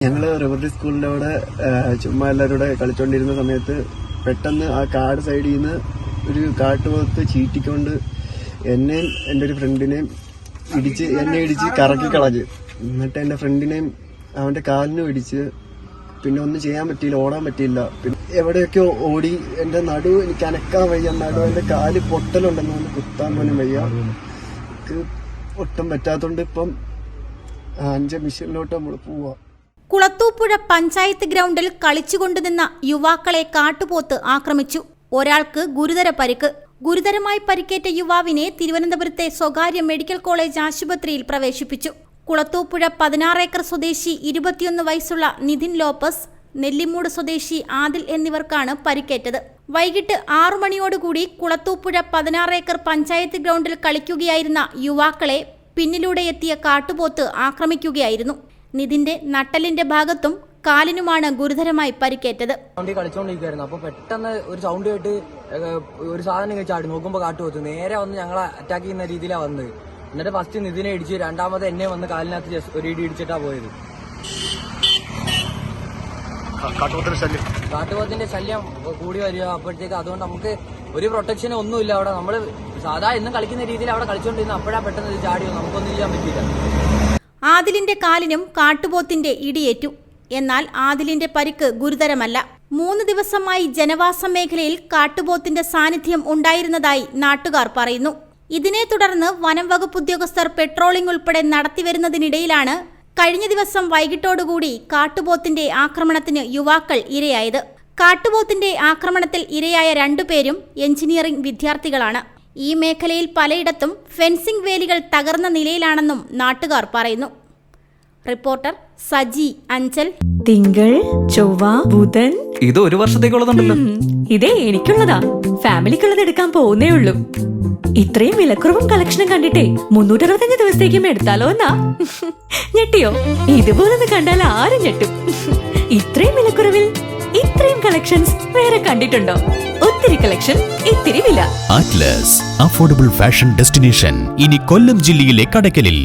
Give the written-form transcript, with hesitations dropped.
ഞങ്ങള് റിവർ സ്കൂളിന്റെ അവിടെ ചുമ്മാ എല്ലാവരും കൂടെ കളിച്ചോണ്ടിരുന്ന സമയത്ത് പെട്ടെന്ന് ആ കാട് സൈഡിൽ നിന്ന് ഒരു കാട്ടുപോത്ത് ചീറ്റിക്കൊണ്ട് എന്നെയും എൻ്റെ ഒരു ഫ്രണ്ടിനെയും എന്നെ ഇടിച്ച് കറക്കി കളഞ്ഞ്. എന്നിട്ട് എൻ്റെ ഫ്രണ്ടിനെയും അവന്റെ കാലിനും ഇടിച്ച്. പിന്നെ ഒന്നും ചെയ്യാൻ പറ്റിയില്ല, ഓടാൻ പറ്റിയില്ല. പിന്നെ എവിടെയൊക്കെ ഓടി. എൻ്റെ നടു എനിക്ക് അനക്കാൻ വയ്യ, എന്റെ കാല് പൊട്ടലുണ്ടെന്ന് പറഞ്ഞ് കുത്താൻ പോലും വയ്യ. എനിക്ക് ഒട്ടും പറ്റാത്തോണ്ട് ഇപ്പം 5 മിഷനിലോട്ട് നമ്മൾ പോവാ. കുളത്തൂപ്പുഴ പഞ്ചായത്ത് ഗ്രൗണ്ടിൽ കളിച്ചുകൊണ്ടുനിന്ന യുവാക്കളെ കാട്ടുപോത്ത് ആക്രമിച്ചു. ഒരാൾക്ക് ഗുരുതര പരിക്ക്. ഗുരുതരമായി പരിക്കേറ്റ യുവാവിനെ തിരുവനന്തപുരത്തെ സ്വകാര്യ മെഡിക്കൽ കോളേജ് ആശുപത്രിയിൽ പ്രവേശിപ്പിച്ചു. കുളത്തൂപ്പുഴ 16 ഏക്കർ സ്വദേശി 21 വയസ്സുള്ള നിതിൻ ലോപ്പസ്, നെല്ലിമൂട് സ്വദേശി ആദിൽ എന്നിവർക്കാണ് പരിക്കേറ്റത്. വൈകിട്ട് 6 മണിയോടുകൂടി കുളത്തൂപ്പുഴ 16 ഏക്കർ പഞ്ചായത്ത് ഗ്രൗണ്ടിൽ കളിക്കുകയായിരുന്ന യുവാക്കളെ പിന്നിലൂടെ എത്തിയ കാട്ടുപോത്ത് ആക്രമിക്കുകയായിരുന്നു. നിതിന്റെ നട്ടലിന്റെ ഭാഗത്തും കാലിനുമാണ് ഗുരുതരമായി പരിക്കേറ്റത്. കളിച്ചോണ്ടിരിക്കുകയായിരുന്നു. അപ്പൊ പെട്ടെന്ന് ഒരു സൗണ്ട് കേട്ട് ഒരു സാധനം ചാടി നോക്കുമ്പോ കാട്ടുപോത്ത് നേരെ വന്ന് ഞങ്ങളെ അറ്റാക്ക് ചെയ്യുന്ന രീതിയിലാണ് വന്നത്. എന്നിട്ട് ഫസ്റ്റ് നിതിനെ ഇടിച്ച്, രണ്ടാമത് എന്നെ വന്ന് കാലിനകത്ത് ഒരു ഇടി ഇടിച്ചിട്ടാ പോയത്. കാട്ടുപോത്തിന്റെ ശല്യം കൂടി വരിക അപ്പോഴത്തേക്ക്. അതുകൊണ്ട് നമുക്ക് ഒരു പ്രൊട്ടക്ഷനും ഒന്നുമില്ല അവിടെ. നമ്മള് സാധാ എന്നും കളിക്കുന്ന രീതിയിൽ അവിടെ കളിച്ചോണ്ടിരുന്ന അപ്പോഴാ പെട്ടെന്ന് ഇത് ചാടിയോ, നമുക്കൊന്നും ചെയ്യാൻ പറ്റില്ല. ആദിലിന്റെ കാലിനും കാട്ടുപോത്തിന്റെ ഇടിയേറ്റു. എന്നാൽ ആദിലിന്റെ പരിക്ക് ഗുരുതരമല്ല. 3 ദിവസമായി ജനവാസ മേഖലയിൽ കാട്ടുപോത്തിന്റെ സാന്നിധ്യം ഉണ്ടായിരുന്നതായി നാട്ടുകാർ പറയുന്നു. ഇതിനെ തുടർന്ന് വനം വകുപ്പ് ഉദ്യോഗസ്ഥർ പെട്രോളിംഗ് ഉൾപ്പെടെ നടത്തിവരുന്നതിനിടയിലാണ് കഴിഞ്ഞ ദിവസം വൈകിട്ടോടുകൂടി കാട്ടുപോത്തിന്റെ ആക്രമണത്തിന് യുവാക്കൾ ഇരയായത്. കാട്ടുപോത്തിന്റെ ആക്രമണത്തിൽ ഇരയായ 2 പേരും എഞ്ചിനീയറിംഗ് വിദ്യാർത്ഥികളാണ്. ഈ മേഖലയിൽ പലയിടത്തും ഫെൻസിംഗ് വേലികൾ തകർന്ന നിലയിലാണെന്നും നാട്ടുകാർ പറയുന്നു. റിപ്പോർട്ടർ സജി അഞ്ചൽ. തിങ്കൾ, ചൊവ്വ, ബുധൻ. ഇത് 1 വർഷത്തേക്കുള്ളതുണ്ടല്ലോ. ഇതേ എനിക്കുള്ളതാ. ഫാമിലിക്കുള്ളത് എടുക്കാൻ പോകുന്നേ ഉള്ളൂ. ഇത്രയും വിലക്കുറവും കളക്ഷനും കണ്ടിട്ടേ 365 ദിവസത്തേക്കും എടുത്താലോ എന്നാ. ഞെട്ടിയോ? ഇതുപോലൊന്ന് കണ്ടാൽ ആരും ഞെട്ടും. ഇത്രയും വിലക്കുറവിൽ ഇത്രയും കളക്ഷൻസ് വേറെ കണ്ടിട്ടുണ്ടോ? ഒത്തിരി കളക്ഷൻ, ഇത്തിരി വില. അറ്റ്ലസ് അഫോർഡബിൾ ഫാഷൻ ഡെസ്റ്റിനേഷൻ ഇനി കൊല്ലം ജില്ലയിലെ കടയ്ക്കലിൽ.